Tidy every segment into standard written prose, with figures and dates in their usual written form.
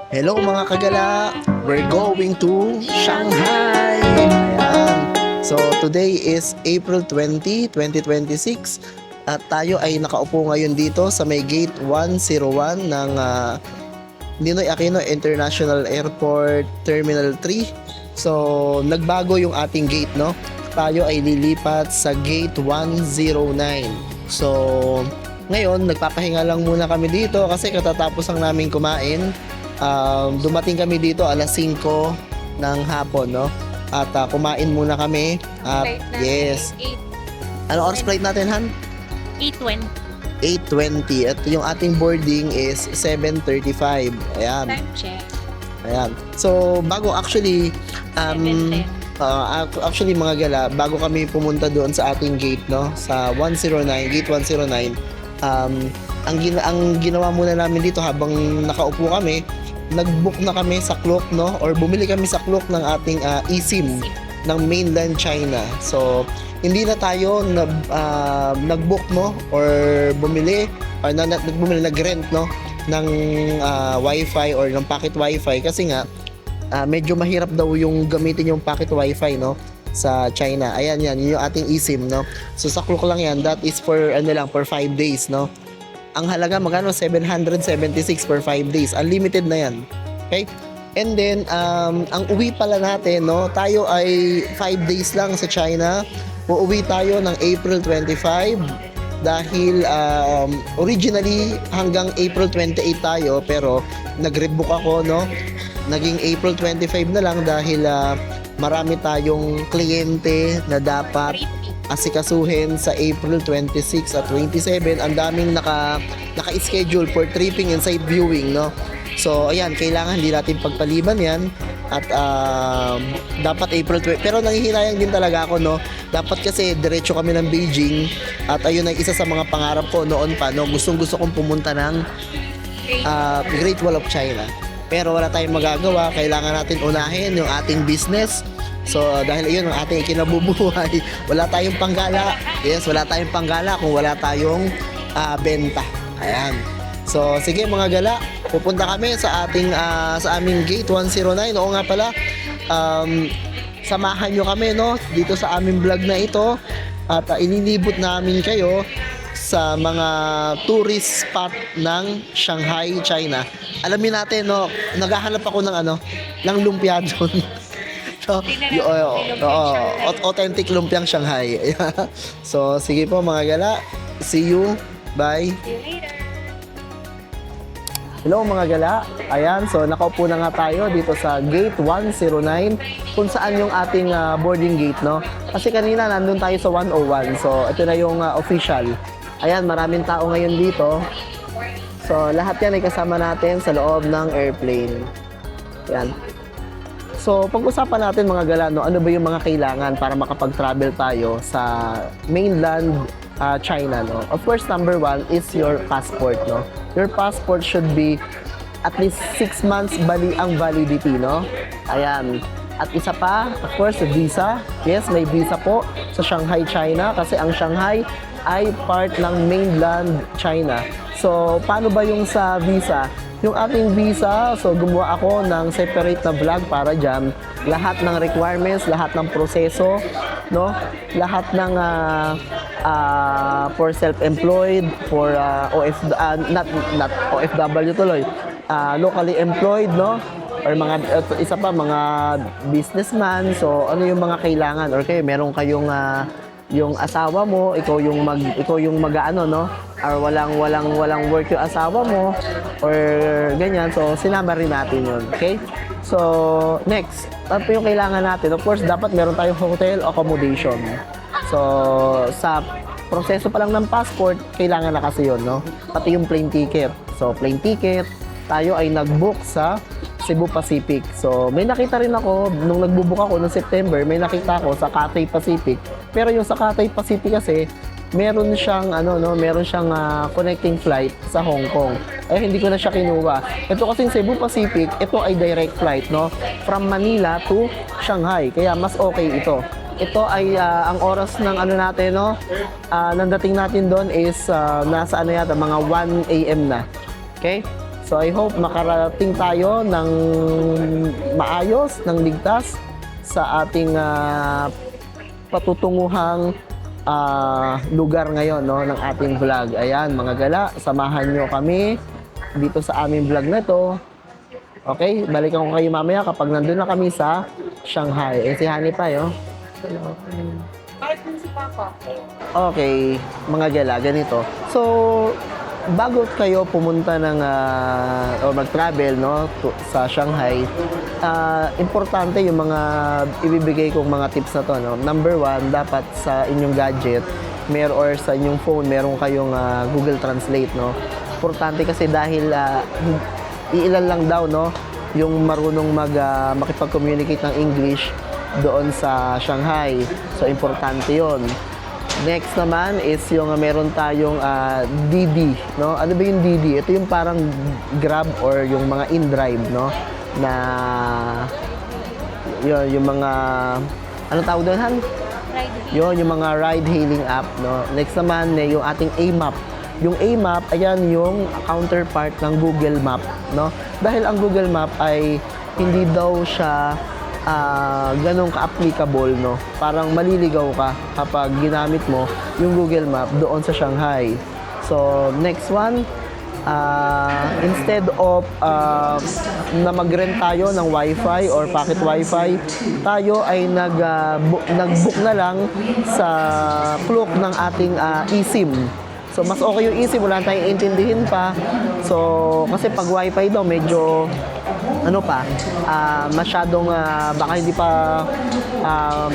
Hello mga kagala! We're going to Shanghai! Ayan. So today is April 20, 2026 at tayo ay nakaupo ngayon dito sa may gate 101 ng Ninoy Aquino International Airport Terminal 3. So nagbago yung ating gate, no? Tayo ay lilipat sa gate 109. So ngayon nagpapahinga lang muna kami dito kasi katatapos lang namin kumain. Dumating kami dito alas 5 ng hapon, no? At kumain muna kami. At yes. Ano oras flight natin, Han? 8:20. 8:20. At yung ating boarding is 7:35. Ayan. Time check. Ayan. So, bago actually 7:10. actually mga gala, bago kami pumunta doon sa ating gate, no? Sa 109, gate 109. Ang ginawa muna namin dito habang nakaupo kami, nag-book na kami sa Klook, no? Or bumili kami sa Klook ng ating eSIM ng mainland China. So, hindi na tayo nag-book, no? Or bumili, or nag-rent, no? Ng wifi or ng packet wifi kasi nga, medyo mahirap daw yung gamitin yung packet wifi, no? Sa China. Ayan yan, yun yung ating eSIM, no? So, sa Klook lang yan. That is for, for 5 days, no? Ang halaga magkano? 776 for 5 days. Unlimited na yan. Okay? And then, ang uwi pala natin, no? Tayo ay 5 days lang sa China. Uuwi tayo ng April 25 dahil originally hanggang April 28 tayo pero nag-rebook ako, no? Naging April 25 na lang dahil marami tayong kliyente na dapat asikasuhin sa April 26 at 27. Ang daming naka-schedule for tripping and site viewing, no? So, ayan, kailangan hindi natin pagpaliban yan. At dapat April 20. Pero nanghihinayang din talaga ako, no? Dapat kasi diretso kami ng Beijing. At ayun ang isa sa mga pangarap ko noon pa, no? Gustong-gusto kong pumunta ng Great Wall of China. Pero wala tayong magagawa. Kailangan natin unahin yung ating business. So, dahil iyon ang ating ikinabubuhay, wala tayong panggala. Yes, wala tayong panggala kung wala tayong benta. Ayan. So, sige mga gala, pupunta kami sa ating sa aming gate 109. Oo nga pala. Samahan nyo kami, no, dito sa aming vlog na ito at inilibot namin kayo sa mga tourist spot ng Shanghai, China. Alamin natin, no, naghahanap ako ng ng lumpia doon. Authentic lumpiang Shanghai. So, sige po mga gala. See you. Bye. See you later. Hello mga gala. Ayan, so nakaupo na nga tayo dito sa gate 109 kung saan yung ating boarding gate, no? Kasi kanina nandun tayo sa 101. So, ito na yung official. Ayan, maraming tao ngayon dito. So, lahat yan ay kasama natin sa loob ng airplane. Ayan. So, pag-usapan natin mga gala, no, ano ba yung mga kailangan para makapag-travel tayo sa mainland China, no? Of course, number 1 is your passport, no? Your passport should be at least 6 months ang validity, no? Ayan. At isa pa, of course, visa. Yes, may visa po sa Shanghai, China kasi ang Shanghai ay part ng mainland China. So, paano ba yung sa visa? Yung ating visa, so gumawa ako ng separate na vlog para dyan. Lahat ng requirements, lahat ng proseso, no? Lahat ng for self-employed, for not OFW tuloy, locally employed, no? Or mga isa pa mga businessman. So ano yung mga kailangan? Or kayo meron kayong yung asawa mo, ikaw yung mag-ano, no? Or walang work yung asawa mo or ganyan. So sinama rin natin yun. Okay? So next, ano yung kailangan natin? Of course, dapat meron tayong hotel accommodation. So sa proseso pa lang ng passport, kailangan na kasi yun, no? Pati yung plane ticket. So plane ticket, tayo ay nag-book sa Cebu Pacific. So, may nakita rin ako, nung nagbubook ako noong September, may nakita ako sa Cathay Pacific. Pero yung sa Cathay Pacific kasi, meron siyang, connecting flight sa Hong Kong. Eh, hindi ko na siya kinuha. Ito kasing Cebu Pacific, ito ay direct flight, no? From Manila to Shanghai. Kaya mas okay ito. Ito ay ang oras ng natin, no? Nang dating natin doon is nasa yata, mga 1 AM na. Okay? So I hope makarating tayo ng maayos, ng ligtas sa ating patutunguhang lugar ngayon, no, ng ating vlog. Ayan, mga gala, samahan nyo kami dito sa aming vlog na to. Okay, balikan ko kayo mamaya kapag nandun na kami sa Shanghai. Si Honey pa, yo. Okay, mga gala, ganito. So, bago kayo pumunta ng o mag-travel, no, sa Shanghai, importante yung mga ibibigay kong mga tips na to, no. Number 1, dapat sa inyong gadget, or sa inyong phone, meron kayong Google Translate, no. Importante kasi dahil iilan lang daw, no, yung marunong makipag-communicate ng English doon sa Shanghai. So, importante yon. Next naman is yung meron tayong DD, no? Ano ba yung DD? Ito yung parang Grab or yung mga in-drive, no? Na yung mga ano tawag doon, Han? Yun, yung mga ride-hailing app, no? Next naman, yung ating A-Map. Yung A-Map, ayan yung counterpart ng Google Map, no? Dahil ang Google Map ay hindi daw siya ganun ka-applicable, no? Parang maliligaw ka kapag ginamit mo yung Google Map doon sa Shanghai. So, next one, instead of na mag-rent tayo ng Wi-Fi or pocket Wi-Fi, tayo ay nag-book na lang sa Klook ng ating eSIM. So, mas okay yung eSIM, wala tayong intindihin pa. So, kasi pag Wi-Fi daw, medyo, masyadong, baka hindi pa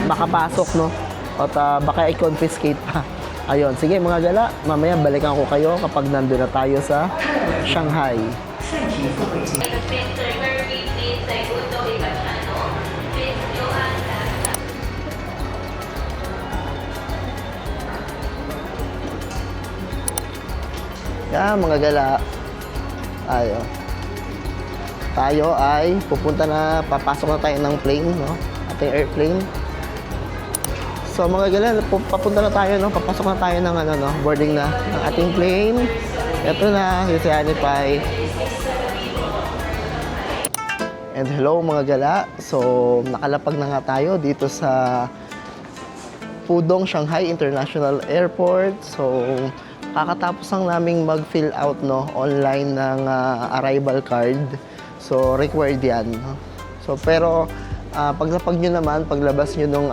makapasok, no? At baka i-confiscate pa. Ayun, sige mga gala, mamaya balikan ko kayo kapag nandun na tayo sa Shanghai. Yan, mga gala. Tayo ay papasok na tayo ng plane, no? Ating airplane. So, mga gala, papunta na tayo, no? Papasok na tayo ng boarding na ng ating plane. Ito na, si Anipay. And hello, mga gala. So, nakalapag na nga tayo dito sa Pudong Shanghai International Airport. So, kakatapos lang naming mag-fill out, no, online ng arrival card. So, required yan. No? So, pero paglapag nyo naman, paglabas nyo nung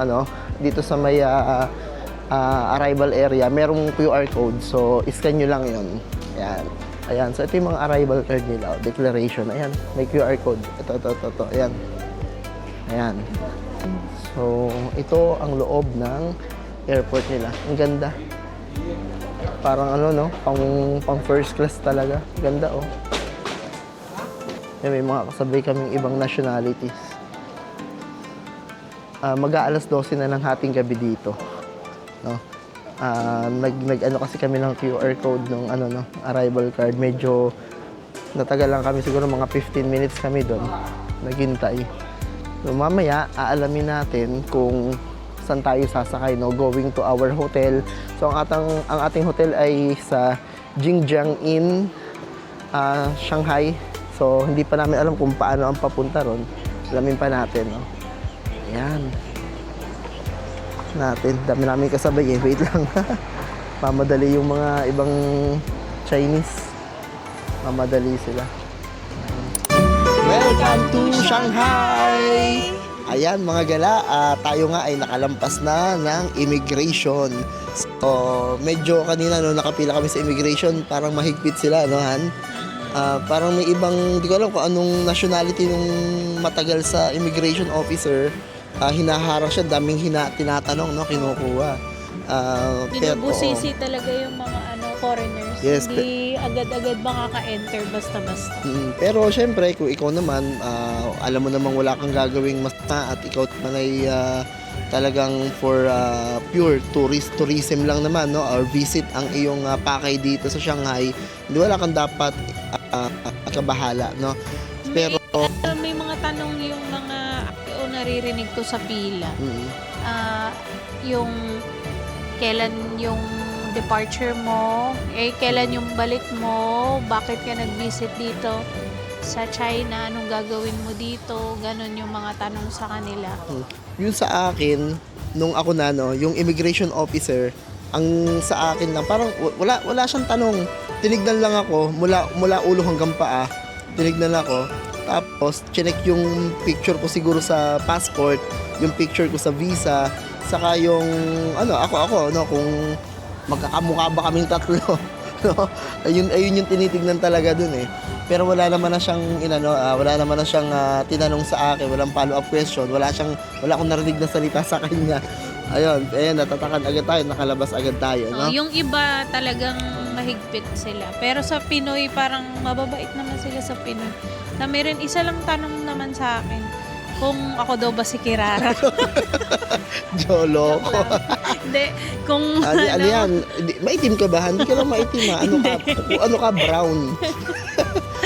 dito sa may arrival area, merong QR code. So, scan nyo lang yon. Ayan. Ayan. So, ito yung mga arrival card nila. Declaration. Ayan. May QR code. Ito. Ayan. Ayan. So, ito ang loob ng airport nila. Ang ganda. Parang pang first class talaga. Ganda, oh. Yan, may mga kasabay kaming ibang nationalities. Mag-aalas 12 na ng hating gabi dito. No? Kasi kami ng QR code ng arrival card. Medyo natagal lang kami, siguro mga 15 minutes kami doon. Naghintay. So, mamaya, aalamin natin kung saan tayo sasakay, no, going to our hotel. So ang ating hotel ay sa Jingjiang Inn, Shanghai. So hindi pa namin alam kung paano ang papunta ron. Alamin pa natin, no. Ayan. Dami namin kasabay, eh. Wait lang. Mamadali yung mga ibang Chinese. Mamadali sila. Welcome to Shanghai! Ayan mga gala, tayo nga ay nakalampas na ng immigration. So, medyo kanina nakapila kami sa immigration, parang mahigpit sila, Han? Parang may ibang, di ko alam kung anong nationality nung matagal sa immigration officer. Hinaharang siya, daming tinatanong, kinukuha. Binubusisi talaga yung mga foreigners. Yes, Hindi agad-agad makaka-enter basta-basta. Pero syempre, kung ikaw naman, alam mo namang wala kang gagawing masama at ikaw naman ay talagang for pure tourism lang naman, no, or visit ang iyong pakay dito sa Shanghai, hindi wala kang dapat kabahala, no. Pero may mga tanong yung mga naririnig ko sa pila. Yung kailan yung departure mo, kailan yung balik mo, bakit ka nag-visit dito sa China, anong gagawin mo dito, ganun yung mga tanong sa kanila. Yun sa akin, nung ako na, no, yung immigration officer, ang sa akin lang, parang wala siyang tanong. Tinignan lang ako, mula ulo hanggang paa, tinignan ako. Tapos, chinek yung picture ko siguro sa passport, yung picture ko sa visa, saka yung, ako, kung magkakamukha ba kaming tatlo. No? Ayun yung tinitignan talaga dun eh. Pero wala naman na siyang, wala naman na siyang tinanong sa akin, walang follow-up question, wala akong narinig na salita sa kanya. Ayun, natatakan agad tayo, nakalabas agad tayo, no? Yung iba talagang mahigpit sila. Pero sa Pinoy, parang mababait naman sila sa Pinoy. Na meron isa lang tanong naman sa akin, kung ako daw ba si Kirara. Jolo ko. Hindi, kung Ano yan? Maitim ka ba? Hindi ka lang maitim ha. Ano ka? Brown.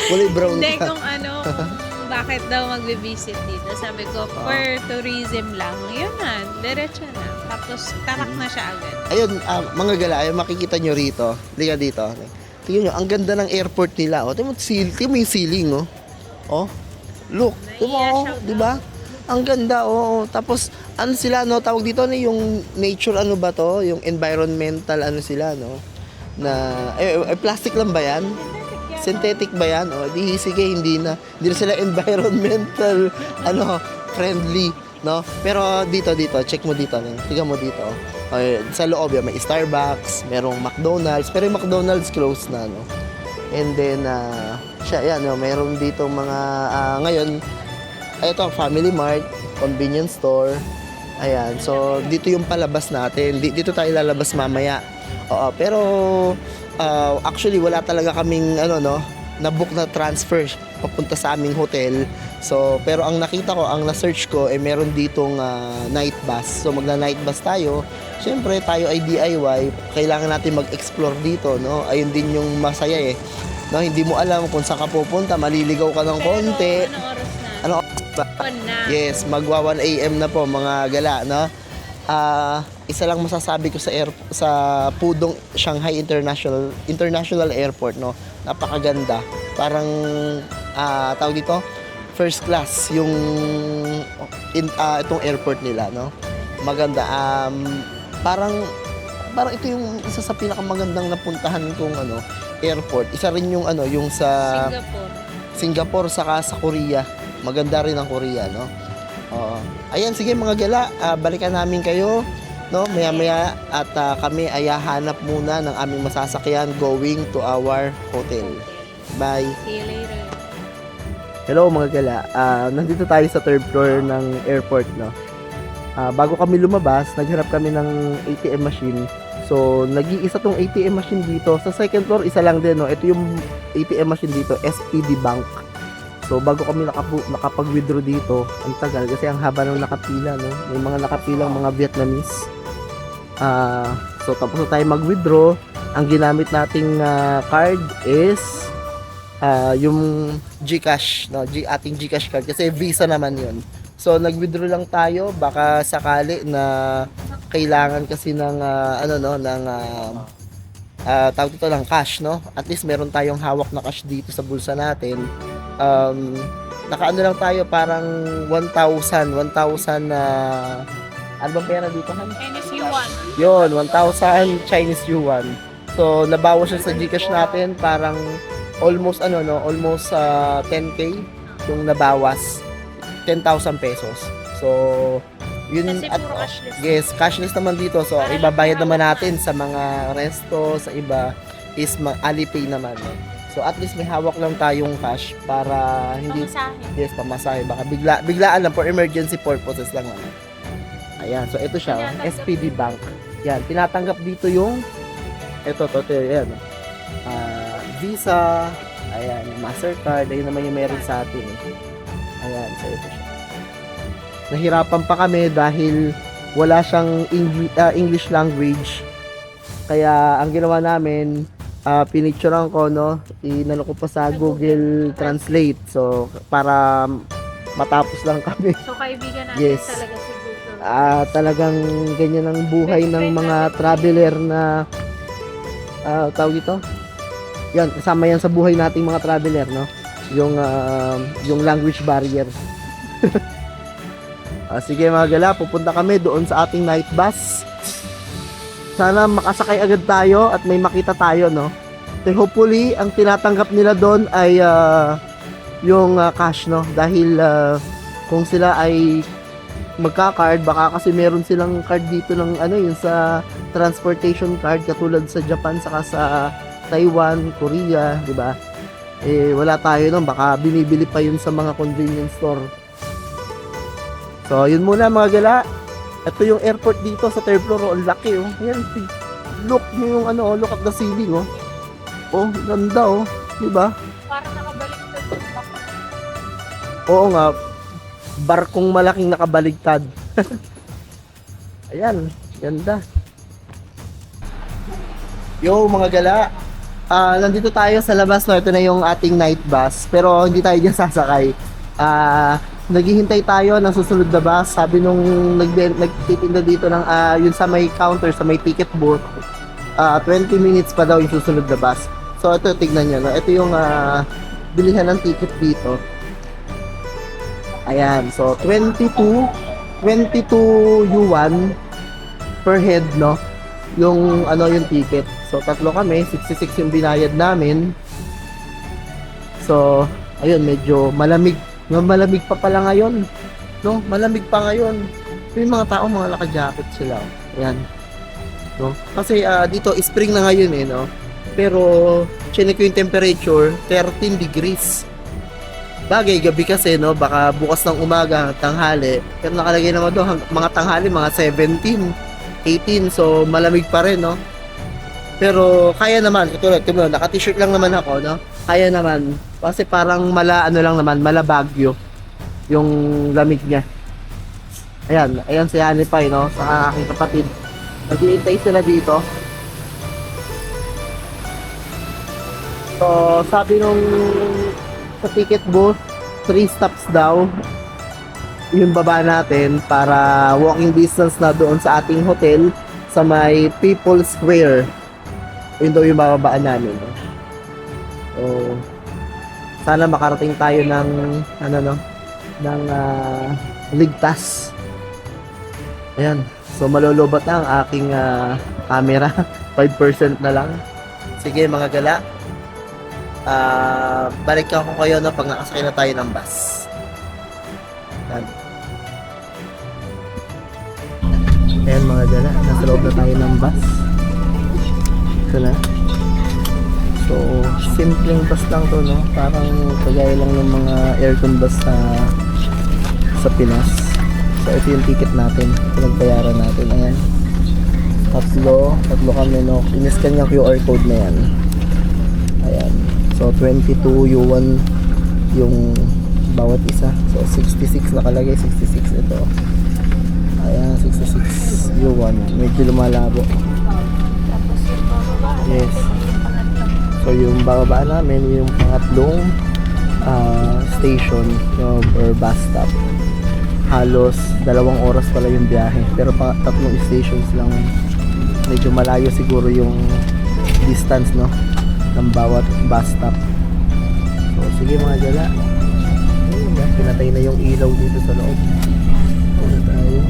Kulay brown Hindi, ka. kung bakit daw magbe-visit dito. Sabi ko, for tourism lang. Yun na, diretso na. Tapos, tarak na siya agad. Ayun, mga gala, ayun, makikita nyo rito. Liga dito. Tingnan nyo, ang ganda ng airport nila. Tingnan mo yung ceiling, oh. Oh, look. Tingnan mo, di ba? Ang ganda, oh. Tapos, ano sila, no? Tawag dito, yung nature, ano ba to? Yung environmental, ano sila, no? Na, plastic lang ba yan? Synthetic ba yan? O, di sige, hindi na sila environmental, friendly, no? Pero dito, check mo dito, tingnan mo dito. Sa loob yan, may Starbucks, merong McDonald's, pero yung McDonald's closed na, no? And then, meron dito mga, ngayon, ito, Family Mart, convenience store, ayan. So, dito yung palabas natin, dito tayo lalabas mamaya. Oo, pero, actually, wala talaga kaming, na-book na transfer papunta sa aming hotel. So, pero ang nakita ko, ang na-search ko, meron ditong night bus. So, magna-night bus tayo. Siyempre, tayo ay DIY. Kailangan natin mag-explore dito, no? Ayun din yung masaya eh. No, hindi mo alam kung saan ka pupunta, maliligaw ka ng konti. Pero, anong oras na? Ano? One na. Yes, magwa 1 AM na po, mga gala, no? Isa lang masasabi ko sa Pudong Shanghai International Airport, no. Napakaganda. Parang tawag dito, first class yung itong airport nila, no. Maganda. Parang ito yung isa sa pinakamagandang napuntahan kong airport. Isa rin yung yung sa Singapore saka sa Korea. Maganda rin ang Korea, no. Ayan, sige mga gala, balikan namin kayo, no, maya-maya at kami ay hahanap muna ng aming masasakyan going to our hotel. Bye! See you later. Hello mga gala, nandito tayo sa third floor ng airport, no. Bago kami lumabas, nagharap kami ng ATM machine. So, nag-iisa tong ATM machine dito. Sa second floor, isa lang din, no. Ito yung ATM machine dito, SPD Bank. So, bago kami nakapag-withdraw dito, ang tagal kasi ang haba ng nakapila, no? May mga nakapilang mga Vietnamese. So, tapos na tayo mag-withdraw. Ang ginamit nating card is yung GCash, no? Ating GCash card kasi Visa naman 'yon. So, nag-withdraw lang tayo baka sakali na kailangan kasi ng tawag dito lang cash, no? At least meron tayong hawak na cash dito sa bulsa natin. Nakaano lang tayo parang 1,000 ano bang pera dito, Han? Chinese yuan. Yun, 1,000 Chinese yuan. So, nabawas siya sa GCash natin, parang almost 10k yung nabawas. 10,000 pesos. So, yun Kasi puro cashless. yes, cashless naman dito. So, Para ibabayad lang naman hawak natin sa mga resto, sa iba is Alipay naman. No? So, at least may hawak lang tayong cash para hindi Pamasahe. yes, pamasahe. Baka biglaan lang for emergency purposes lang naman. Ayan, so ito siya, Tinatanggap SPD Bank. Yan, tinatanggap dito yung ito, ayan. Visa, ayan, Mastercard, ayun naman yung meron sa atin. Ayan, so ito siya. Nahirapan pa kami dahil wala siyang English language. Kaya ang ginawa namin, pinicturean ko, no, inano ko pa sa Google Translate. So, para matapos lang kami. So, kaibigan natin Yes. talaga si Google. Talagang ganyan ang buhay ng mga traveler na tawag dito? Yan, kasama yan sa buhay nating mga traveler, no? Yung language barrier. Sige mga gala, pupunta kami doon sa ating night bus. Sana makasakay agad tayo at may makita tayo, no? So hopefully, ang tinatanggap nila doon ay yung cash, no? Dahil kung sila ay magka-card, baka kasi meron silang card dito ng ano, yung sa transportation card katulad sa Japan saka sa Taiwan, Korea, di ba? Eh wala tayo nun, baka binibili pa yun sa mga convenience store. So yun muna mga gala. Ito yung airport dito sa third floor, ang laki oh. Ayan, look mo yung ano, look at the ceiling oh. Oh, ganda oh, di ba? Parang nakabaliktad yung baka. Oo nga, barkong malaking nakabaligtad. Ayan, ganda. Yo mga gala, nandito tayo sa labas, no? Ito na yung ating night bus, pero hindi tayo dyan sasakay. Naghihintay tayo ng susunod na bus. Sabi nung nagtitinda dito ng yun sa may counter, sa may ticket booth, 20 minutes pa daw yung susunod na bus. So ito, tignan nyo, no? Ito yung bilihan ng ticket dito. Ayan, so 22 yuan per head, no? Yung ano, yung ticket. So tatlo kami, 66 yung binayad namin. So ayun, medyo malamig. Malamig pa pala ngayon, no? Malamig pa ngayon. Yung mga tao, mga naka-jacket sila. Ayan. No? Kasi dito spring na ngayon eh, no? Pero chinek ko yung temperature, 13 degrees. Bagay, gabi kasi, no? Baka bukas ng umaga, tanghali. Pero nakalagay naman doon, mga tanghali, mga 17, 18. So, malamig pa rin, no? Pero, kaya naman. Katulad, naka-t-shirt lang naman ako, no? Kaya naman. Kasi parang ano lang naman, Bagyo. Yung lamig niya. Ayan si Hanipay, no? Sa aking kapatid. Nag-iintay sila dito. So, sabi nung sa ticket booth, 3 stops daw yung baba natin para walking distance na doon sa ating hotel sa may People Square. Yun daw yung bababaan namin. No? So, sana makarating tayo ng ligtas. Ayan. So, malulobot na ang aking camera. 5% na lang. Sige mga gala. Balik ako kayo na pag nakasakay na tayo ng bus. Ayan. Ayan mga gala, nasa loob na tayo ng bus. Ito na. So, simpleng bus lang to, no? Parang kagaya lang ng mga aircon bus sa Pinas. So, ito yung ticket natin. Pinagbayaran natin. Ayan. Tatlo kami, no? In-scan yung QR code na yan. Ayan. So 22 yuan yung bawat isa. So 66 nakalagay, 66 ito. Ayan, 66 yuan. Medyo lumalabo. Yes. So yung bababa namin, yung pangatlong station, or bus stop. Halos 2 oras pala yung biyahe. Pero tatlong stations lang. Medyo malayo siguro yung distance, no? Ng bawat bus stop. So, sige mga gala. Ayun, pinatay na yung ilaw dito sa loob. Ano tayo?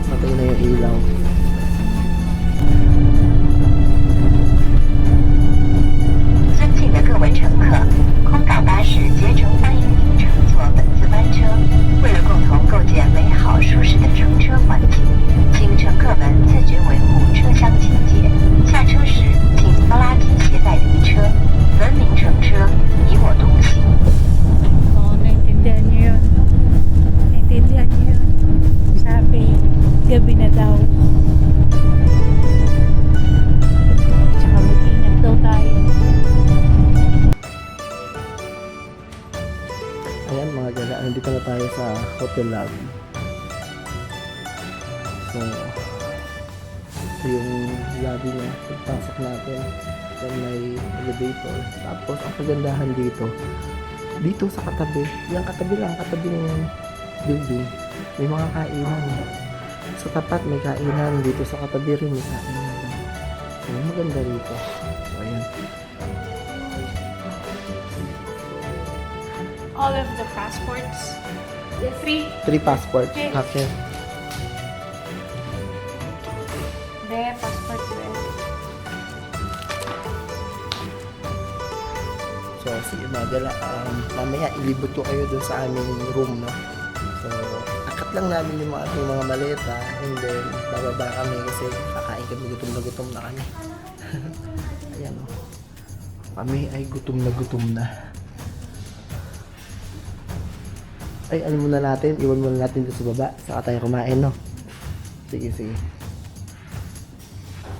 Pinatay na yung ilaw. 尊敬的各位乘客，空港巴士竭诚欢迎您乘坐本次班车。为了共同构建美好舒适的乘车环境，请乘客们自觉维护车厢清洁。下车时，请不拉提携带离车，文明乘车，你我同行。 Oo, naintindihan niyo yun. Naintindihan niyo yun. Sabi, gabi na daw. Tsaka mag-ingat daw tayo. Ayan mga gala, nandito na tayo sa hotel lobby. So, ito yung lobby niya. Pagpasok natin, then may elevator. Tapos, ang kagandahan dito sa katabi, yung katabi ng building, may mga kainan. Sa tapat may kainan, dito sa katabi rin may kainan. So, maganda rito. So, ayan. All of the passports. Free. 3 passports. Okay. Okay. There, passport there. So, sige mga gala, mamaya ilibot ko kayo dun sa aming room, no? So, akat lang namin yung mga ating mga maleta and then bababa kami kasi kakain kami, gutom na kami. Ayan, no? Kami ay gutom na. Ay, ano muna natin, iwan muna natin dun sa baba, saka tayo kumain, no? Sige.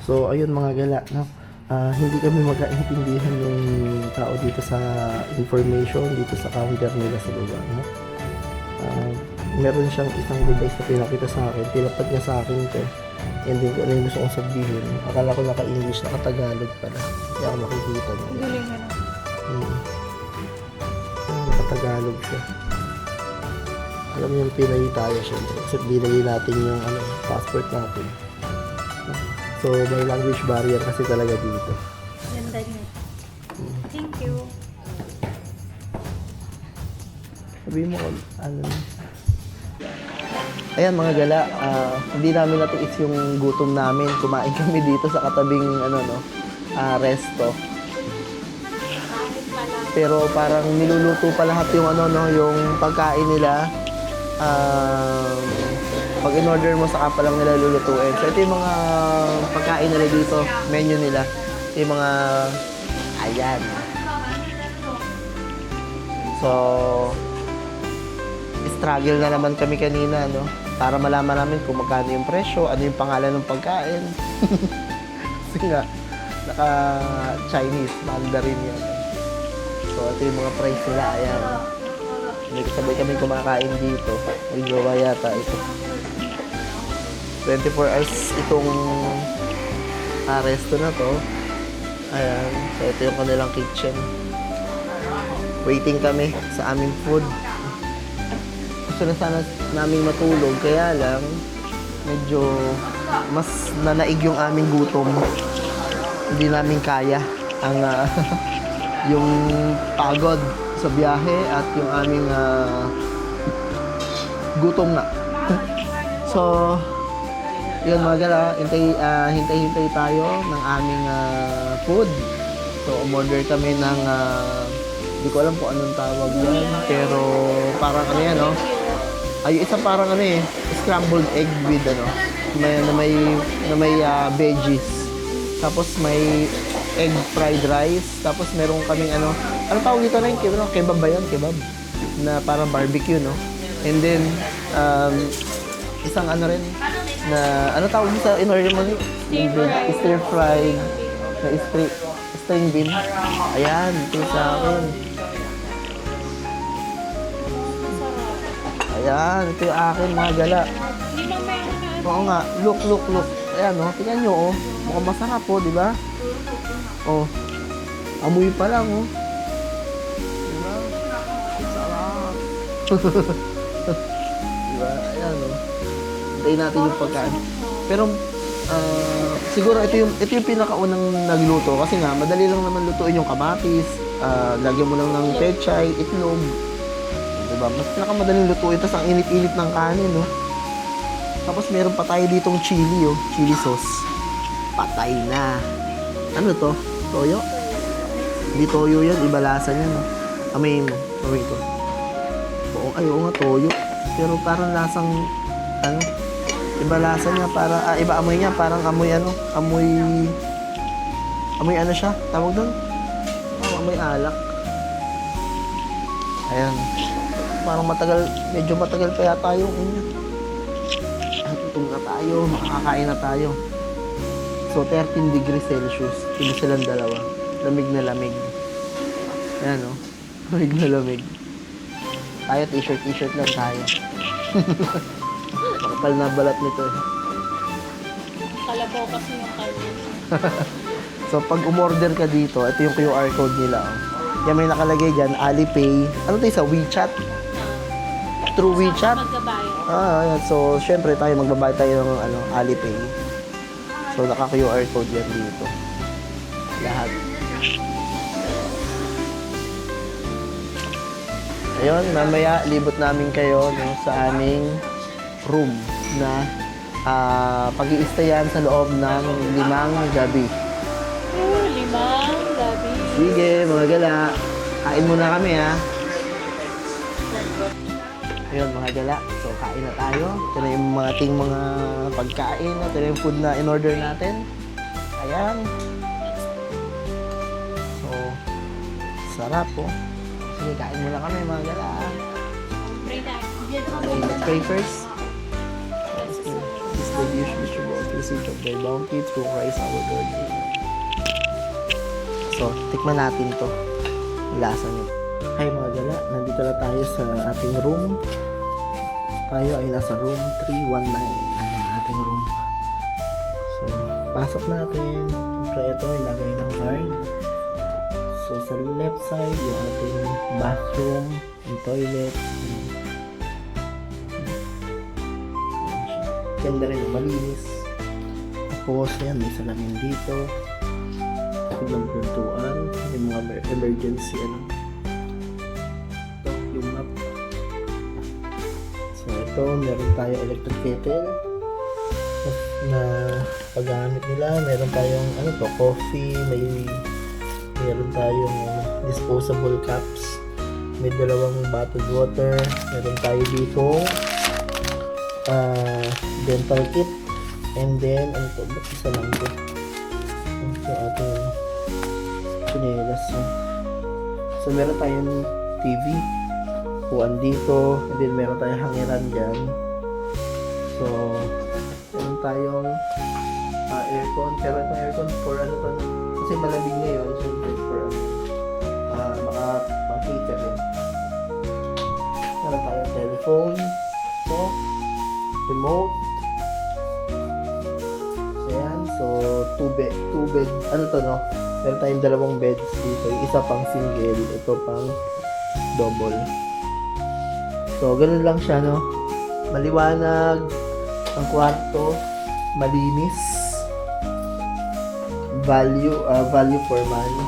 So, ayun mga gala, no? Hindi kami magkaintindihan yung tao dito sa information, dito sa counter nila sa baba, no? Meron siyang isang device na pinakita sa akin, tinapad niya sa akin to. And then, kung ano yung gusto kong sabihin, akala ko naka-English, naka-Tagalog pala. Kaya ako makikita mo. Galing ano. Naka-Tagalog siya. Alam niyo yung Pinoy tayo syempre. Kasi binigay natin yung passport natin. So, may language barrier kasi talaga dito. Ganda niya. Thank you. Sabihin mo kung ano. Ayan mga gala, hindi namin natiis yung gutom namin. Kumain kami dito sa katabing resto. Pero parang niluluto pa lahat yung yung pagkain nila. Pag in-order mo, saka pa lang nila lulutuin. So, ito yung mga pagkain nila dito, menu nila. Ito yung mga, ayan. So, struggle na naman kami kanina, no? Para malaman namin kung magkano yung presyo, ano yung pangalan ng pagkain. Kasi nga, naka-Chinese, Mandarin yan. So, ito yung mga price nila, ayan. Sabay kami kumakain dito. May jowa yata ito. 24 hours itong resto na to. Ayan. So, ito yung kanilang kitchen. Waiting kami sa aming food. Gusto na sana namin matulog. Kaya lang, medyo mas nanaig yung aming gutom. Hindi namin kaya ang yung pagod sa biyahe at yung aming gutom na. So, yun mga gala, hintay-hintay tayo ng aming food. So, umorder kami ng, hindi ko alam kung anong tawag yan, pero parang ano yan, no? Ay, isa parang scrambled egg with, na may veggies. Tapos may egg fried rice. Tapos meron kaming ano tawag dito na yung kebab ba yan? Kebab? Na parang barbecue, no? And then, isang rin, na, ano tawag dito sa in-order mo? Stir fried, na string bean. Ayan, ito sa akin. Ayan, ito yung akin, mga gala. Oo nga, look. Ayan, no? Tingnan nyo, oh. Mukhang masarap, oh, di ba? Oh. Amoy pa lang, oh. Di ba? Sarap. Di ba? Ayan, oh. Hintayin natin yung pagkain. Pero, siguro ito yung pinakaunang nagluto. Kasi nga, madali lang naman lutuin yung kamatis. Lagyan mo lang ng pechay, itlog. Diba? Mas pinakamadaling lutuin. Tapos ang init-init ng kanin, no? Tapos meron pa tayo ditong chili, oh. Chili sauce. Patay na. Ano to? Toyo? Hindi toyo yan. Iba lasa niya, no? Amoy mo. Amoy ko. Oo nga, toyo. Pero parang lasang, iba lasa niya. Iba amoy niya. Parang amoy ano siya? Tawag doon? Amoy alak. Ayan. Parang medyo matagal pa yata yung tutong na tayo, makakain na tayo. So, 13 degrees Celsius. Hindi silang dalawa. Lamig na lamig. Ayan, o. Lamig na lamig. Tayo, t-shirt lang tayo. Makapal na balat nito, eh. Kalabaw kasi yung kalbo. So, pag umorder ka dito, ito yung QR code nila, oh. Yan, may nakalagay dyan, Alipay. Ano ito sa WeChat? through WeChat. Magbabayad. Ayan. So, syempre tayo magbabayad tayo ng Alipay. So, naka-QR code yan dito. Lahat. Ayun, mamaya libot namin kayo no, sa aming room na pag-iistayan sa loob ng 5 gabi. 5 gabi. Sige, mga gala. Kain muna kami, ha? Ayun, mga gala. So, kain na tayo. Ito na yung mga ating mga pagkain. Ito na yung food na in-order natin. Ayan. So, sarap, oh. Sige, kain muna kami, mga gala. Pray na. Okay, let's pray first. This the dish which you brought to the seat of thy bounty through Christ our Lord. So, tikman natin to. Lasa nito. Hi mga gala, nandito na tayo sa ating room. Tayo ay nasa room 319. Ayan ang ating room. So, pasok natin. Siyempre ito, ilagay ng guard. So, sa left side, yung ating bathroom, yung toilet. Ganda rin, malinis. Tapos, yan, may salamin dito. Tapos ng pintuan, yung mga emergency, ito, yung map. So, ito, meron tayo electric kettle na paggamit nila. Meron tayong, coffee, meron tayong disposable cups. May 2 bottled water. Meron tayo dito dental kit, and then ba't isa lang ito? Ito ating chinelas. So meron tayong TV, upuan dito, and then meron tayong hangiran dyan. So meron tayong aircon, pero itong aircon for kasi malamig ngayon, syempre for mga pang-heater rin. Meron tayong telephone, so remote. So, yan. So, two bed. No? Meron tayong 2 beds dito. Yung isa pang single, ito pang double. So, ganun lang siya, no? Maliwanag ang kwarto, malinis. Value for money.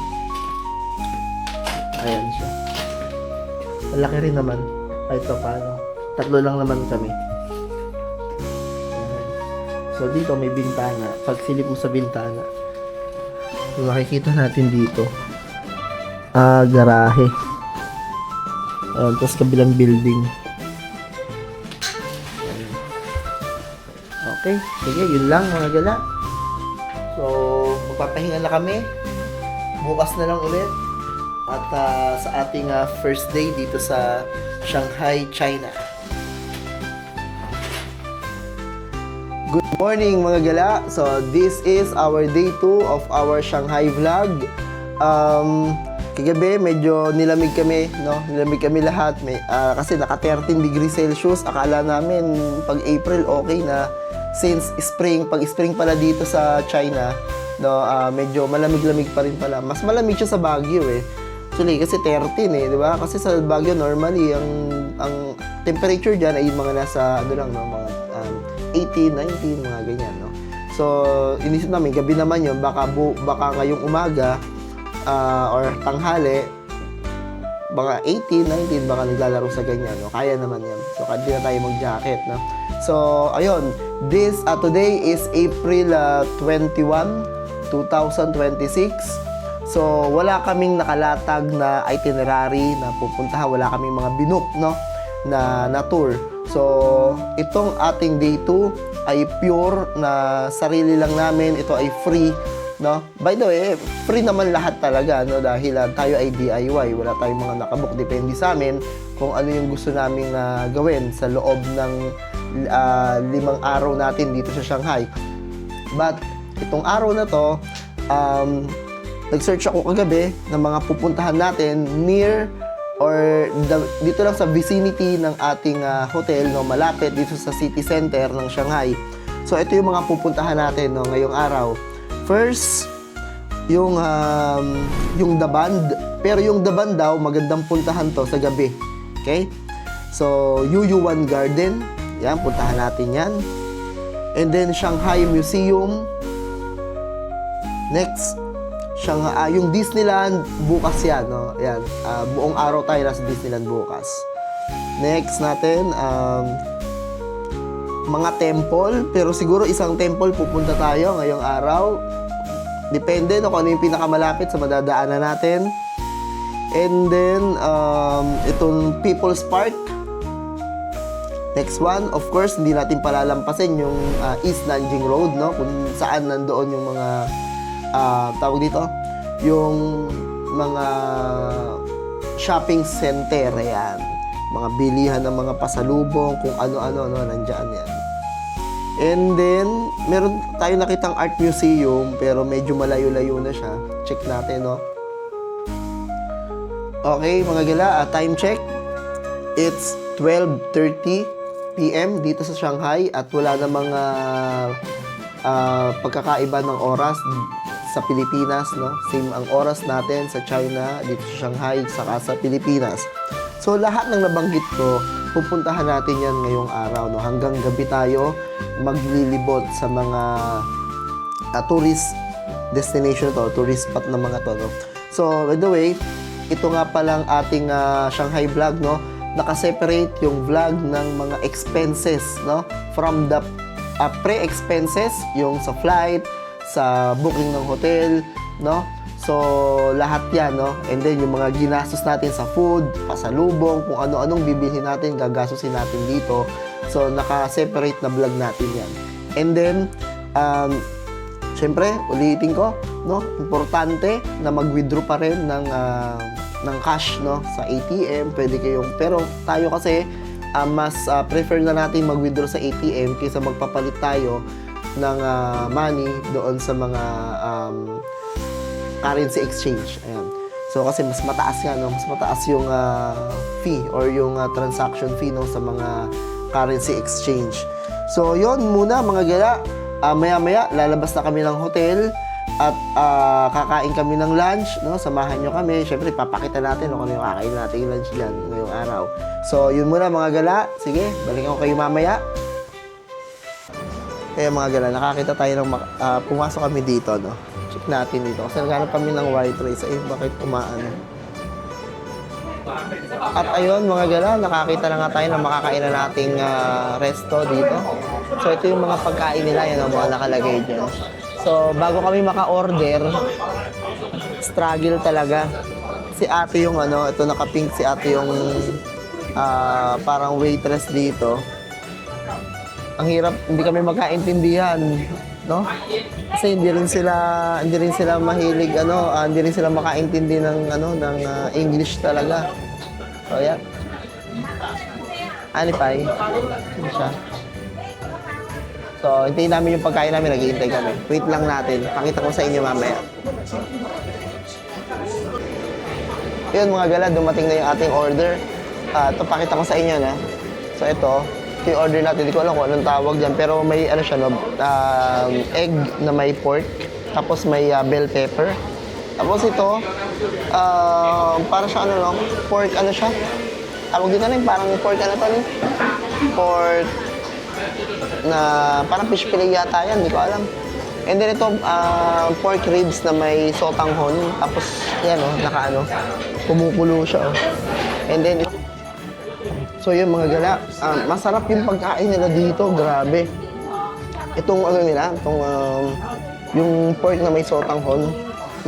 Ayan siya. Malaki rin naman. Kahit pa paano. 3 lang naman kami. So, dito may bintana. Pagsilip mo sa bintana, so, makikita natin dito, garahe. Ayan, tapos kabilang building. Ayan. Okay, sige, yun lang mga gala. So, magpapahinga na kami. Bukas na lang ulit. At sa ating first day dito sa Shanghai, China. Good morning mga gala. So this is our day 2 of our Shanghai vlog. Kagabi medyo nilamig kami, no? Nilamig kami lahat. Kasi naka 13 degrees Celsius. Akala namin pag April okay na, since pag spring pala dito sa China, no, medyo malamig-lamig pa rin pala. Mas malamig siya sa Baguio eh. Actually kasi 13 eh, di ba? Kasi sa Baguio normally ang temperature diyan ay mga nasa lang, no, mga 18, 19, mga ganyan, no? So, inisip namin, gabi naman yun, baka ngayong umaga, or tanghali, baka 18, 19, baka naglalaro sa ganyan, no? Kaya naman yan. So, hindi na tayo mag-jacket, no? So, ayun, today is April 21, 2026. So, wala kaming nakalatag na itinerary na pupuntahan, wala kaming mga binook, no? Na tour. So, itong ating day 2 ay pure na sarili lang namin. Ito ay free, no? By the way, free naman lahat talaga, no? Dahil tayo ay DIY. Wala tayong mga nakabook. Depende sa amin kung ano yung gusto naming gawin sa loob ng 5 araw natin dito sa Shanghai. But, itong araw na to, nag-search ako kagabi ng mga pupuntahan natin near or dito lang sa vicinity ng ating hotel, no, malapit dito sa city center ng Shanghai. So ito yung mga pupuntahan natin, no, ngayong araw. First, yung The Bund. Pero yung The Bund daw magandang puntahan to sa gabi. Okay? So, Yuyuan Garden. Yan, puntahan natin yan. And then, Shanghai Museum. Next, Shanghai, yung Disneyland, bukas yan, no? Yan, buong araw tayo nasa Disneyland bukas. Next natin, mga temple, pero siguro isang temple pupunta tayo ngayong araw. Depende no, kung ano yung pinakamalapit sa madadaanan natin. And then, itong People's Park. Next one, of course, hindi natin palalampasin yung East Nanjing Road, no? Kung saan nandoon yung mga, tawag dito, yung mga shopping center, yan. Mga bilihan ng mga pasalubong, kung ano-ano, no? Nandiyan yan. And then, meron tayo nakitang art museum, pero medyo malayo-layo na siya. Check natin, no? Okay, mga gala, time check. It's 12:30 PM dito sa Shanghai at wala na mga pagkakaiba ng oras sa Pilipinas, no? Same ang oras natin sa China, dito sa Shanghai, saka sa Pilipinas. So, lahat ng nabanggit ko, pupuntahan natin yan ngayong araw, no? Hanggang gabi tayo maglilibot sa mga tourist destination to, tourist spot na mga to, no? So, by the way, ito nga palang ating Shanghai vlog, no? Naka-separate yung vlog ng mga expenses, no? From the pre-expenses, yung sa flight, sa booking ng hotel, no? So, lahat yan, no? And then, yung mga ginastos natin sa food, pasalubong, kung ano-anong bibilhin natin, gagastusin natin dito. So, naka-separate na vlog natin yan. And then, syempre, ulitin ko, no? Importante na mag-withdraw pa rin ng cash, no, sa ATM. Pwede kayong, pero tayo kasi mas prefer na natin mag-withdraw sa ATM kaysa magpapalit tayo ng money doon sa mga currency exchange. Ayan. So kasi mas mataas nga, no, mas mataas yung fee or yung transaction fee, no, sa mga currency exchange. So yon muna mga gala. Maya-maya lalabas na kami ng hotel at kakain kami ng lunch, no? Samahan nyo kami. Siyempre, papakita natin kung ano yung kakain natin yung lunch dyan ngayong araw. So, yun muna mga gala. Sige, balikan ko kayo mamaya. Kaya mga gala, nakakita tayo ng pumasok kami dito, no? Check natin dito. Kasi naghanap kami ng white rice. Ay, bakit umaano? At ayun mga gala, nakakita na nga tayo ng makakain na nating resto dito. So, ito yung mga pagkain nila. Yan ang mga nakalagay dyan. So, bago kami maka-order, struggle talaga. Si ate yung ano, ito naka-pink si ate yung parang waitress dito. Ang hirap, hindi kami magkaintindihan, no? Kasi hindi rin sila mahilig ano, hindi rin sila makaintindi ng ng English talaga. So, yan. Anipay. Ano siya? So, hintayin namin yung pagkain namin, naghihintay kami. Wait lang natin. Pakita ko sa inyo mamaya. Yun mga gala, dumating na yung ating order. Ito, pakita ko sa inyo na. So, ito yung order natin. Hindi ko alam kung anong tawag dyan. Pero may ano siya, no? Egg na may pork. Tapos may bell pepper. Tapos ito, para siya ano, no? Pork, ano siya? Tawag dito na yung parang pork, ano to? Pork na parang fish fillet yata yan, hindi ko alam. And then ito, pork ribs na may sotanghon. Tapos, yan o, kumukulo siya o. And then, so yun mga gala, masarap yung pagkain nila dito, grabe. Itong ano nila, itong, yung pork na may sotanghon,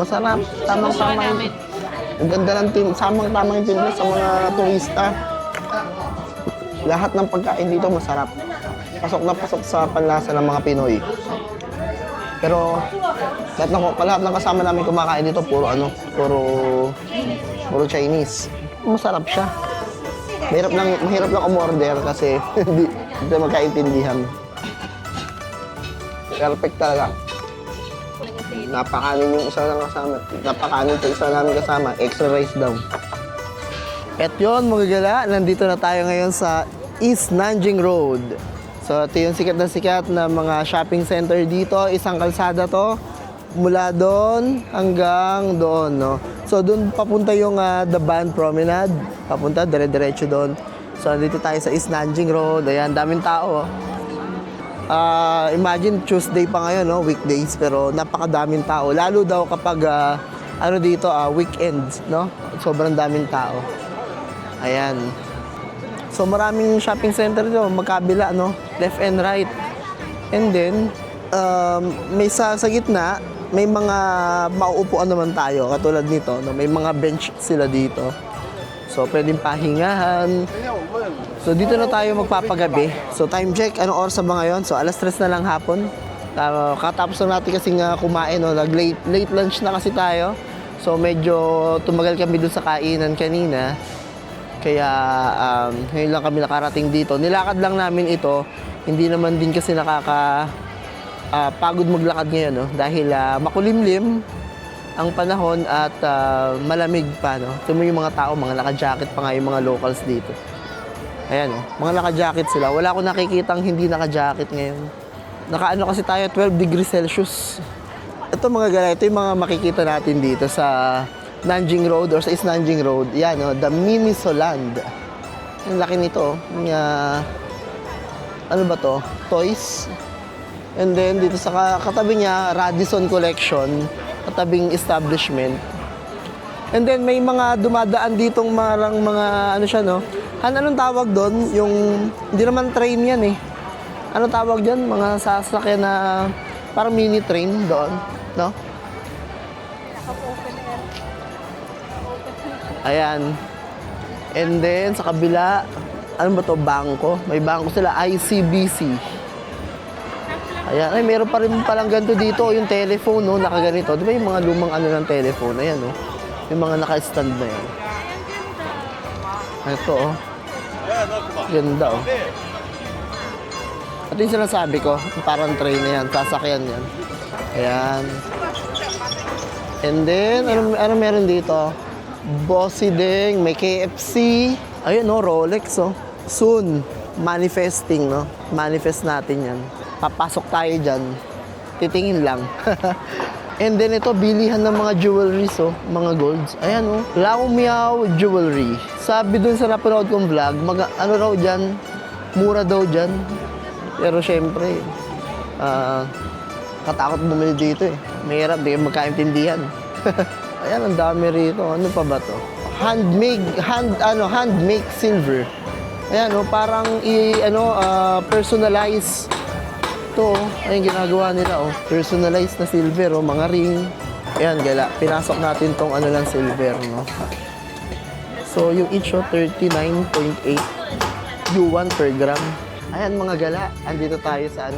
masarap, tamang-tama yung, ang ganda ng samang-tama yung timpla sa mga turista. Lahat ng pagkain dito masarap. Pasok na pasok sa panlasa ng mga Pinoy. Pero lahat ng kasama namin kumakain dito puro Chinese. Masarap siya. Mahirap lang umorder kasi hindi magkaintindihan. Perfect talaga. Napakanin yung isa lang kasama. Napakanin yung isa namin kasama. Extra rice daw. At yun mga gala, nandito na tayo ngayon sa East Nanjing Road. So, ito yung sikat na mga shopping center dito. Isang kalsada to. Mula doon hanggang doon, no? So, doon papunta yung The Band Promenade. Papunta, dire-diretso doon. So, dito tayo sa East Nanjing Road. Ayan, daming tao. Imagine Tuesday pa ngayon, no? Weekdays, pero napakadaming tao. Lalo daw kapag weekends, no? Sobrang daming tao. Ayan. So maraming shopping center dito, magkabila, no? Left and right. And then may sa gitna, may mga mauupuan naman tayo katulad nito, no? May mga bench sila dito. So pwedeng pahingahan. So dito na tayo magpapagabi. So time check, anong oras ba ngayon? So alas 3 na lang hapon. Katapos na natin kasing kumain, no? Late lunch na kasi tayo. So medyo tumagal kami dun sa kainan kanina. Kaya ngayon lang kami nakarating dito. Nilakad lang namin ito. Hindi naman din kasi pagod maglakad ngayon, no? Dahil makulimlim ang panahon at malamig pa, no? Ito mo yung mga tao, mga naka-jacket pa nga yung mga locals dito. Ayan, no? Mga naka-jacket sila. Wala akong nakikitang hindi naka-jacket ngayon. Nakaano kasi tayo, 12 degrees Celsius. Ito mga gala, ito yung mga makikita natin dito sa Nanjing Road or sa East Nanjing Road. Yan, no? The Minisoland. Ang laki nito. Ano ba to? Toys. And then dito sa katabi niya, Radisson Collection, katabing establishment. And then may mga dumadaan ditong mga ano siya, no? Anong tawag doon? Yung hindi naman train yan eh. Anong tawag diyan? Mga sasakyan na parang mini train doon, no? Ayan. And then sa kabila, ano ba to? Bangko. May bangko sila, ICBC. Ayan, ay meron pa rin palang ganito dito, yung telephone, no, nakaganito. Di ba yung mga lumang ano ng telephone? Ayan, no, yung mga naka-stand na yan. Ito, oh. Ganda, oh. Ito yung sinasabi ko, parang train na yan, sasakyan yan. Ayan. And then, ano meron dito? Bossy Ding, may KFC. Ayun, no, Rolex, oh. Soon, manifesting, no? Manifest natin yan. Papasok tayo dyan. Titingin lang. And then ito, bilihan ng mga jewelries, oh. Mga golds. Ayan, oh. Lao Miao Jewelry. Sabi dun sa napanood kong vlog, ano raw dyan, mura daw dyan. Pero syempre, katakot bumili dito, eh. Mahirap, di magkaintindihan. Ayan, ang dami rito. Ano pa ba to? Handmade silver. Ayan, oh, parang personalize. Ito, ayun ginagawa nila, oh. Personalized na silver, oh, mga ring. Ayan, gala. Pinasok natin tong ano lang silver, no. So, yung each, oh, 39.8 yuan per gram. Ayan, mga gala. Andito tayo sa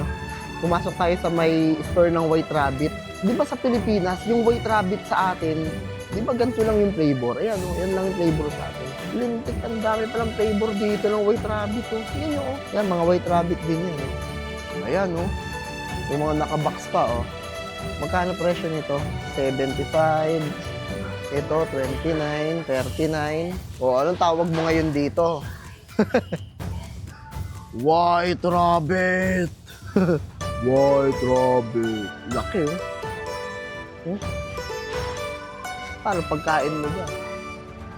pumasok tayo sa may store ng White Rabbit. Di ba sa Pilipinas, yung White Rabbit sa atin, di ba ganito lang yung flavor? Ayan, oh, yan lang yung flavor sa atin. Lintik, ang dami palang flavor dito ng White Rabbit, oh. Yan, oh. Yan, mga White Rabbit din yan, oh. Ayan, oh. Yung mga nakabox pa, oh. Magkano presyo nito? 75. Ito, 29, 39. O, anong tawag mo ngayon dito? White Rabbit! White Rabbit. Laki, oh. Paano pagkain mo dyan?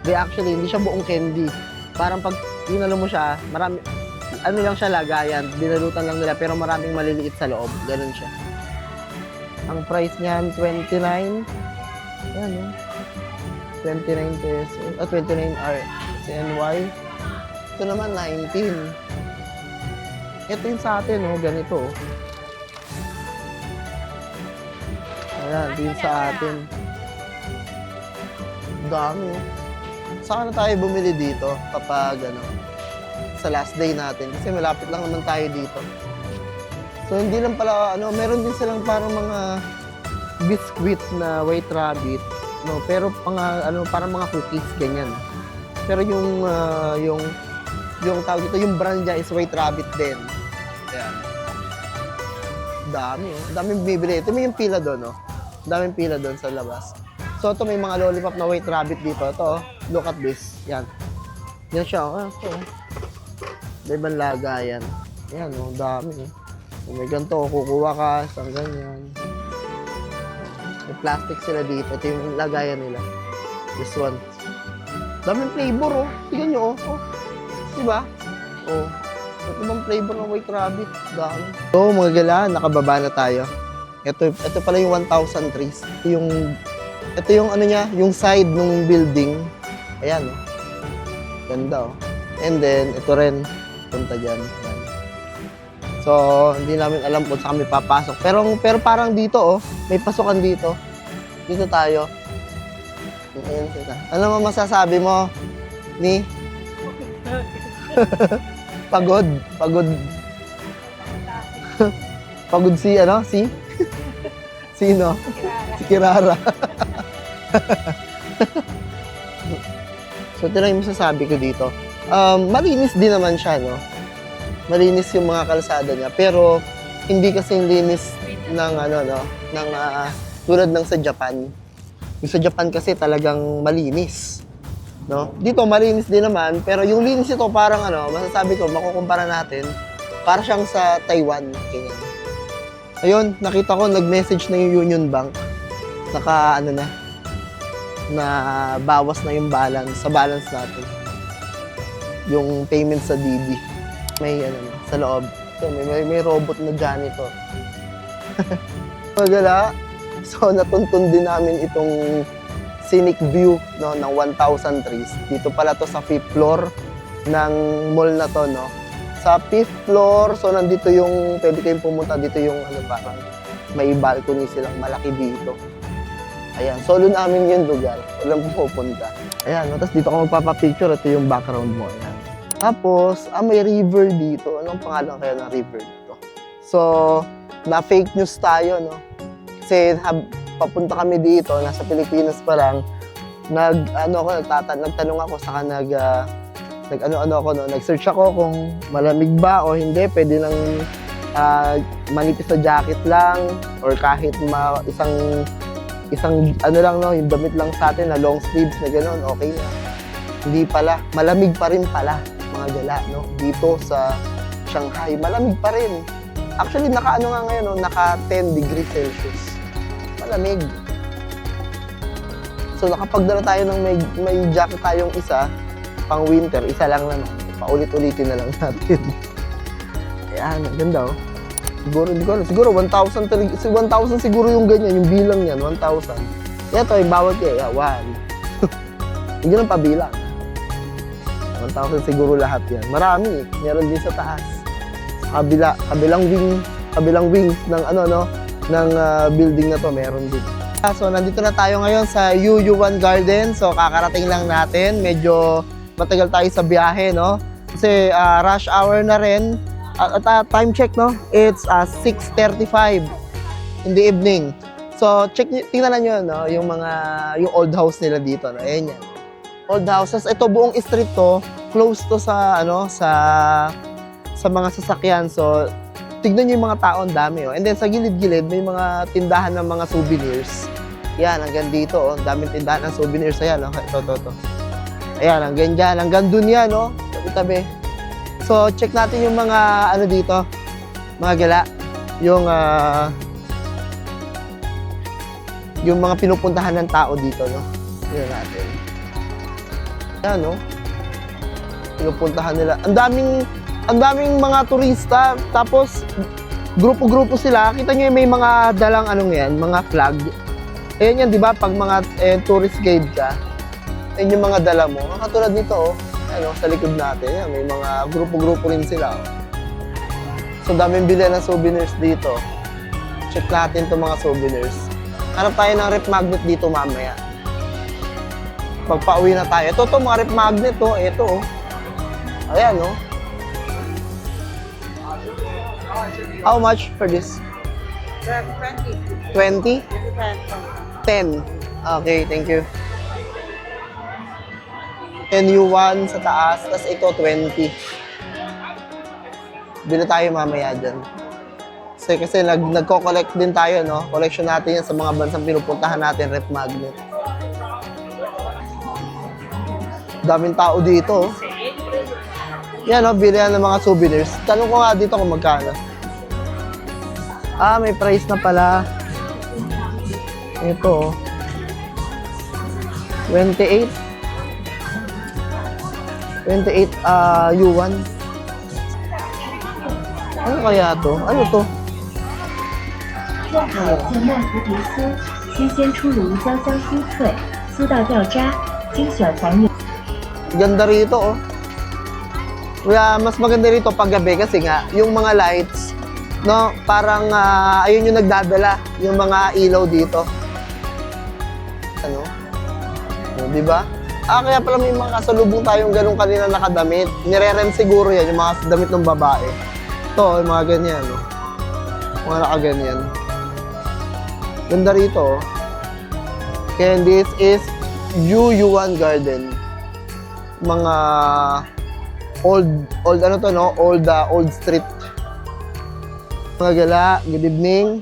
Di, actually, hindi siya buong candy. Parang pag inano mo siya, marami, ano lang siya lagayan, dinalutan lang nila, pero maraming maliliit sa loob. Ganun siya. Ang price niyan, 29. Ayan, oh. 29 pesos. 29 CNY. Ito naman, 19. Ito yung sa atin, oh. Ganito, oh. Ayan, ito yung sa atin. Dami, oh. Saan na tayo bumili dito kapag, sa last day natin kasi malapit lang naman tayo dito. So hindi lang pala meron din silang parang mga biscuit na White Rabbit, no, pero parang mga cookies ganyan. Pero yung tawag dito, yung brand niya is White Rabbit din. Ayan. Dami, oh. Daming bibili. Ito may yung pila doon, oh. Daming pila doon sa labas. So ito may mga lollipop na White Rabbit dito. Ito, oh. Look at this. Yan. Yan siya, oh. Ito, oh. Ibang lagayan. Ayan, oh, dami. Kung may ganito, kukuha ka, isang ganyan. May plastic sila dito. Ito yung lagayan nila. This one. Daming flavor, oh. Tignan nyo, oh. Diba? Oh. Ito bang flavor ng White Rabbit? Dami. So, mga gala, nakababa na tayo. Ito pala yung 1,000 trees. Ito yung ano niya, yung side ng building. Ayan, oh. Ganda, oh. And then, ito rin, punta dyan. Ayan. So, hindi namin alam kung saan kami papasok. Pero parang dito, oh, may pasukan dito. Dito tayo. Ayan, ano mo masasabi mo, ni? Pagod. Pagod si, ano? Si? Sino? Si Kirara. So, ito lang yung masasabi ko dito. Malinis din naman siya, no? Malinis yung mga kalsada niya. Pero, hindi kasing linis ng, tulad ng sa Japan. Yung sa Japan kasi talagang malinis. No? Dito malinis din naman, pero yung linis ito parang masasabi ko, makukumpara natin, para siyang sa Taiwan. Ganyan. Ayun, nakita ko, nag-message na yung Union Bank. Na bawas na yung balance, sa balance natin. Yung payment sa DB. May sa loob. So, may robot na janitor. Magala. So, natuntun din namin itong scenic view, no, ng 1,000 trees. Dito pala to sa 5th floor ng mall na to, no. Sa 5th floor, so nandito yung pwede kayong pumunta dito yung parang may balcony silang malaki dito. Ayan, solo namin yung lugar. Walang pupunta. Ayan, no, tapos dito ako magpapapicture. Ito yung background mo. Ayan. Tapos, may river dito. Anong pangalan kaya ng river dito? So, na fake news tayo, no. Kasi papunta kami dito, nasa Pilipinas pa lang, nagtanong ako, saka nag-search ako kung malamig ba o hindi, pwede lang manipis na jacket lang, or kahit isang lang, no, yung damit lang sa atin na long sleeves na gano'n, okay na. Hindi pala, malamig pa rin pala, mga gala, no, dito sa Shanghai, malamig pa rin. Actually, naka 10 degrees Celsius. Malamig. So, nakapagdala tayo ng may jacket tayong isa, pang winter, isa lang naman. Paulit-ulitin na lang natin. Ayan, ang ganda, oh. Siguro 1,000 siguro yung ganyan, yung bilang niyan, 1,000. Ito, yung bawat kaya, 1. Hindi lang pabilang. 1,000 siguro lahat yan. Marami, meron din sa taas. Kabilang wings ng ng building na to, meron din. So, nandito na tayo ngayon sa UU1 Garden. So, kakarating lang natin. Medyo matagal tayo sa biyahe, no? Kasi rush hour na rin. At time check, no? It's 6:35 in the evening. So, tingnan nyo, no? Yung old house nila dito, no? Ayan yan. Old houses. Ito, buong street to, close to sa, sa mga sasakyan. So, tignan nyo yung mga tao, ang dami, oh. And then sa gilid-gilid, may mga tindahan ng mga souvenirs. Yan, hanggang dito, oh. Daming tindahan ng souvenirs. Ayan, oh. Ito. Ayan, hanggang dyan. Hanggang dun yan, oh. Tabi-tabi. So, check natin yung mga, dito. Mga gala. Yung mga pinupuntahan ng tao dito, no. Tignan natin. Ayan, no. Pinupuntahan nila. Ang daming mga turista, tapos grupo-grupo sila. Kita nyo may mga dalang mga flag. Ayan yan, di ba? Pag mga tourist guide ka, ayan yung mga dala mo. Katulad nito, oh, sa likod natin, yan, may mga grupo-grupo rin sila. Oh. So, daming bilhin ng souvenirs dito. Check natin itong mga souvenirs. Hanap tayo ng rep magnet dito mamaya. Pagpa-uwi na tayo. Ito, mga rep magnet, oh. Ito, oh. Ayan, oh. How much for this? 20. 20? 10. Okay, thank you. NU1 sa taas, tas ito 20. Bili tayo mamaya dyan. Kasi nagko-collect din tayo, no? Collection natin yan sa mga bansang pinupuntahan natin, rep magnet. Daming tao dito, oh. Yan, no? Bilihan ng mga souvenirs. Tanong ko nga dito kung magkano. May price na pala. Ito, 28. 28 yuan. Ano kaya to? Ano to? 芥末菩提丝，新鲜出炉，香香酥脆，酥到掉渣，精选还原。 Ganda rito, oh. Kaya mas maganda rito pag gabi kasi nga, yung mga lights, no, parang ayun yung nagdadala, yung mga ilaw dito. Ano? Oh, di ba? Kaya pala may mga kasalubong tayong ganun kanina nakadamit. Nire-rent siguro yan, yung mga damit ng babae. Ito, yung mga ganyan, no? Mga nakaganyan. Ganda rito, oh. And this is Yuyuan Garden. Mga old ano to, no? Old street. Mga gala, good evening.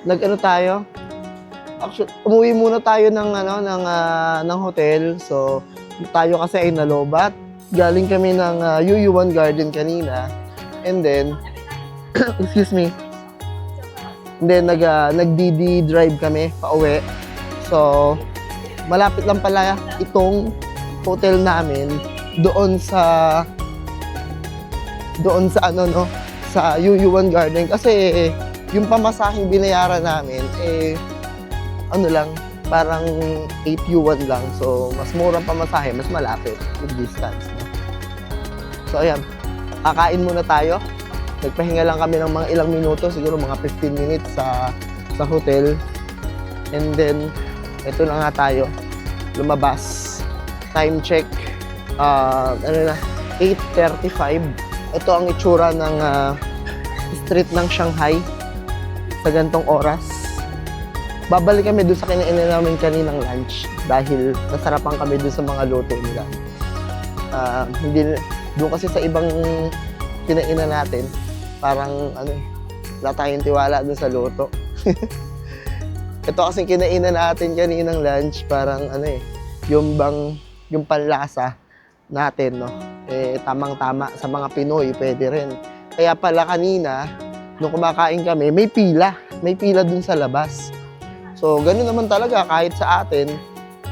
Nag-ano tayo? Actually, umuwi muna tayo ng ng hotel. So, tayo kasi ay nalobat. Galing kami ng Yuyuan Garden kanina. And then excuse me. And then nag-DD drive kami pauwi. So, malapit lang pala itong hotel namin doon sa ano, no, sa Yuyuan Garden kasi yung pamasaheng binayaran namin ano lang, parang 8 yuan lang. So mas murang pamasahe, mas malapit yung distance, no? So ayan, kakain muna tayo. Nagpahinga lang kami ng mga ilang minuto, siguro mga 15 minutes sa hotel. And then ito na nga tayo, lumabas. Time check, 8:35. Ito ang itsura ng street ng Shanghai sa gantong oras. Babalik kami doon sa kinainan namin kaninang lunch dahil nasarapan kami doon sa mga luto nila. Hindi doon kasi sa ibang kinainan natin, parang wala tayong tiwala doon sa luto. Ito kasi kinainan natin kaninang lunch, parang yung panlasa natin, no? Tamang-tama sa mga Pinoy, pwede rin. Kaya pala kanina, nung kumakain kami, may pila dun sa labas. So, ganun naman talaga kahit sa atin,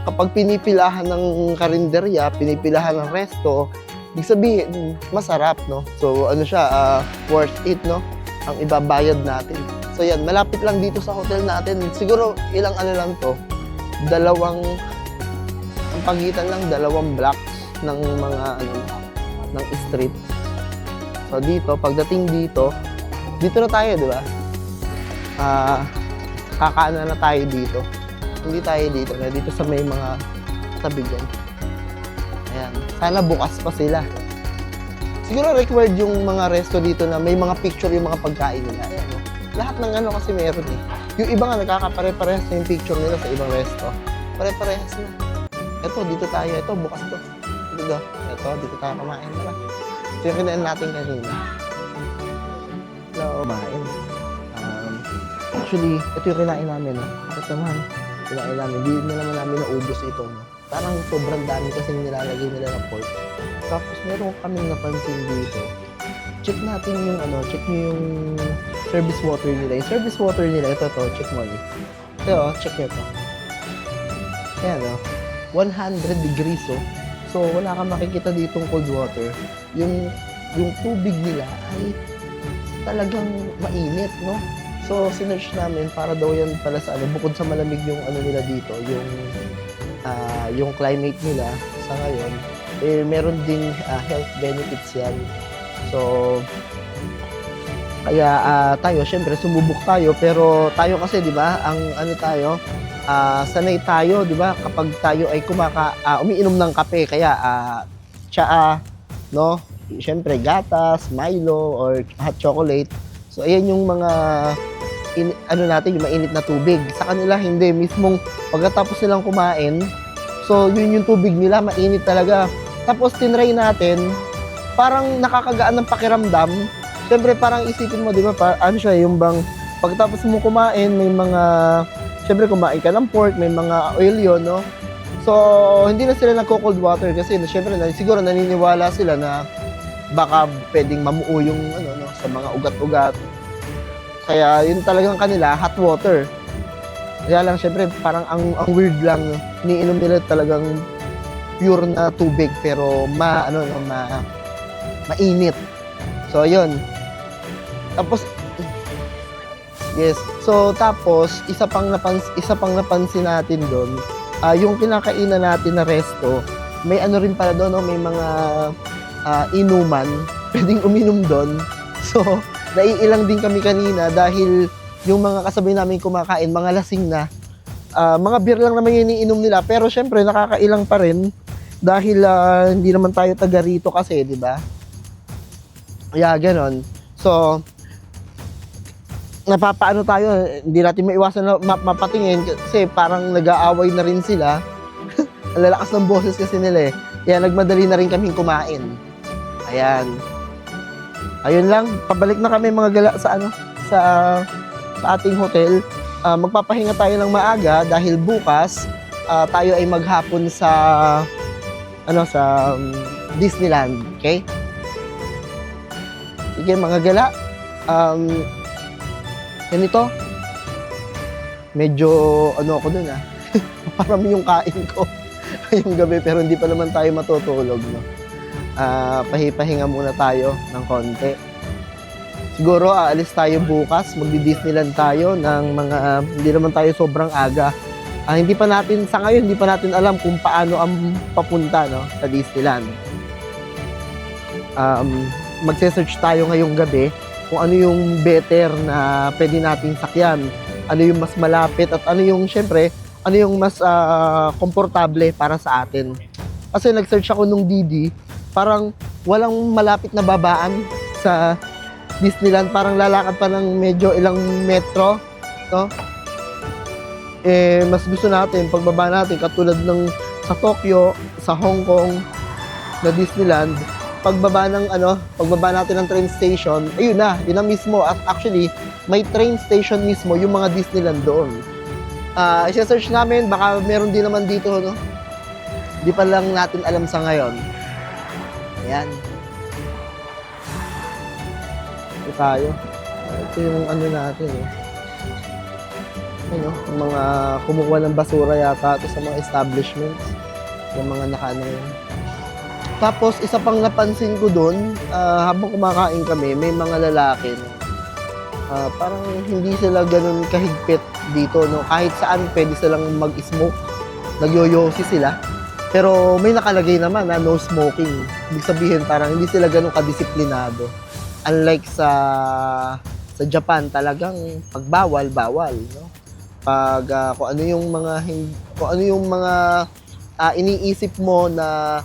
kapag pinipilahan ng karinderya, pinipilahan ng resto, ibig sabihin, masarap, no? So, worth it, no? Ang ibabayad natin. So, yan, malapit lang dito sa hotel natin. Siguro, ilang lang to, ang pagitan lang, 2 blocks ng mga ng street. So dito, pagdating dito na tayo, di ba? Kakaana na tayo dito. Hindi tayo dito, na dito sa may mga tabi dyan. Ayan. Sana bukas pa sila. Siguro required yung mga resto dito na may mga picture yung mga pagkain nila. Ayan, no? Lahat ng kasi meron eh. Yung iba nga nagkakapare-parehas na yung picture nila sa ibang resto. Pare-parehas na. Ito, dito tayo. Ito, bukas to. Ito, dito tayo kumain. Diba? Ito yung kinain natin kanina. Hello, kumain. Actually, ito yung kinain namin. Bakit naman? Kinain namin. Hindi na naman namin naubos ito. No? Parang sobrang dami kasi nilalagay nila ng pork. Tapos meron kaming napansin dito. Check natin yung check nyo yung service water nila. Yung service water nila, ito check mo. Ito, check nyo to. Ayan, 100 degrees, So, wala kang makikita ditong cold water. Yung tubig nila ay talagang mainit, no? So, sinearch namin para daw yan pala sa bukod sa malamig yung nila dito, yung climate nila sa ngayon, meron ding health benefits yan. So, kaya tayo, syempre, sumubok tayo, pero tayo kasi, di ba, sanay tayo, di ba, kapag tayo ay umiinom ng kape, kaya tsaa, no? Syempre, gatas, Milo, or hot chocolate. So, ayan yung mga, natin, yung mainit na tubig. Sa kanila, hindi. Mismong pagkatapos nilang kumain, so, yun yung tubig nila, mainit talaga. Tapos, tinry natin, parang nakakagaan ng pakiramdam. Syempre, parang isipin mo, di ba, yung bang, pagkatapos mo kumain, may mga, syempre, kumain ka ng pork, may mga oil yun, no? So, hindi na sila nagko-cold water kasi, syempre, siguro naniniwala sila na baka pwedeng mamuo yung, sa mga ugat-ugat. Kaya, yun talagang kanila, hot water. Kaya lang, syempre, parang ang weird lang, iniinom nila talagang pure na tubig pero mainit. So yun. Tapos yes. So tapos isa pang napansin natin doon, yung kinakainan natin na resto, may ano rin pala doon, no? May mga inuman, pwedeng uminom doon. So naiilang din kami kanina dahil yung mga kasabay namin kumakain, mga lasing na. Mga beer lang naman yung iniinom nila, pero syempre nakakailang pa rin dahil hindi naman tayo taga rito kasi, di ba? Yeah, ganon. So, napapaano tayo, hindi natin maiwasan na mapatingin kasi parang nag-aaway na rin sila. Ang lalakas ng boses kasi nila eh. Kaya nagmadali na rin kaming kumain. Ayan. Ayun lang, pabalik na kami mga gala sa ating hotel. Magpapahinga tayo ng maaga dahil bukas tayo ay maghapon sa Disneyland, okay? Sige mga gala. Ganito. Medyo ako dun parang yung kain ko yung gabi pero hindi pa naman tayo matutulog, no? Pahinga muna tayo ng konti. Siguro aalis tayo bukas, magdi-Disneyland tayo ng mga hindi naman tayo sobrang aga. Hindi pa natin alam kung paano ang papunta, no, sa Disneyland. Magse-search tayo ngayong gabi kung ano yung better na pwede nating sakyan, ano yung mas malapit at ano yung mas komportable para sa atin. Kasi nag-search ako nung Didi, parang walang malapit na babaan sa Disneyland, parang lalakad pa ng medyo ilang metro, no? Mas gusto natin pagbaba natin katulad ng sa Tokyo, sa Hong Kong na Disneyland, pagbaba natin ng train station, yun na mismo. At actually, may train station mismo yung mga Disneyland doon. I-search namin, baka meron din naman dito, no? Di pa lang natin alam sa ngayon. Ayan. Ito tayo. Ito yung natin, eh. Yung mga kumukuha ng basura yata ito sa mga establishments. Yung mga yun. Tapos, isa pang napansin ko doon, habang kumakain kami, may mga lalaki, no? Parang hindi sila ganun kahigpit dito, no? Kahit saan pwede silang mag-smoke. Nagyoyosi sila. Pero may nakalagay naman na no smoking. Ibig sabihin, parang hindi sila ganun kadisiplinado. Unlike sa Japan, talagang pagbawal, no? Pag kung ano yung mga iniisip mo na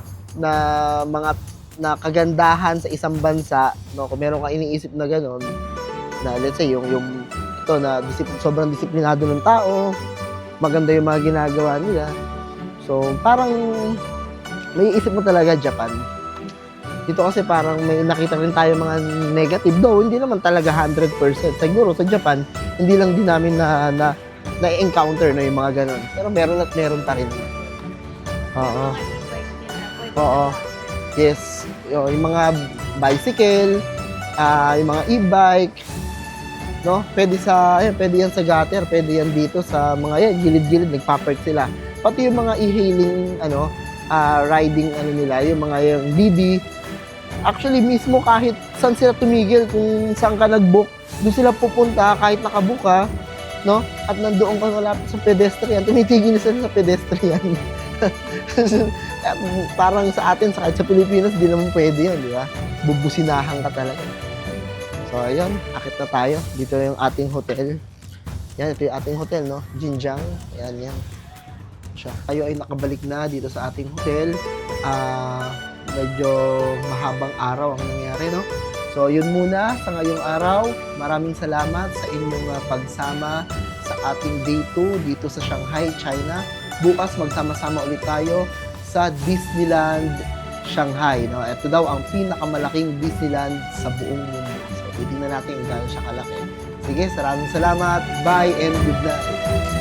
kagandahan sa isang bansa, no? Kung meron kang iniisip na gano'n, na let's say sobrang disiplinado ng tao, maganda yung mga ginagawa nila. So, parang may isip mo talaga Japan. Dito kasi parang may nakita rin tayo mga negative, though hindi naman talaga 100%. Siguro sa Japan, hindi lang din namin na-encounter na yung mga ganun. Pero meron pa rin. Oo. Yes. Yung mga bicycle, yung mga e-bike, no? Pwede yan sa gutter, pwede yan dito sa mga gilid-gilid, nagpa-park sila. Pati yung mga e-hailing, riding nila, yung mga yung DD. Actually, mismo kahit saan sila tumigil, kung saan ka nag-book, doon sila pupunta kahit nakabook ka, no? At nandoon ka malapit sa pedestrian, tumitigil sila sa pedestrian. Parang sa atin, kahit sa Pilipinas, di naman pwede yun, di ba? Bubusinahan ka talaga. So, ayun, akit na tayo. Dito yung ating hotel. Yan, ito yung ating hotel, no? Jinjiang. Yan. So, tayo ay nakabalik na dito sa ating hotel. Medyo mahabang araw ang nangyari, no? So, yun muna sa ngayong araw. Maraming salamat sa inyong pagsama sa ating day 2 dito sa Shanghai, China. Bukas magsama-sama ulit tayo sa Disneyland Shanghai, no? Ito daw ang pinakamalaking Disneyland sa buong mundo. So, titingnan natin kung gaano siya kalaki. Sige, maraming salamat. Bye and good night.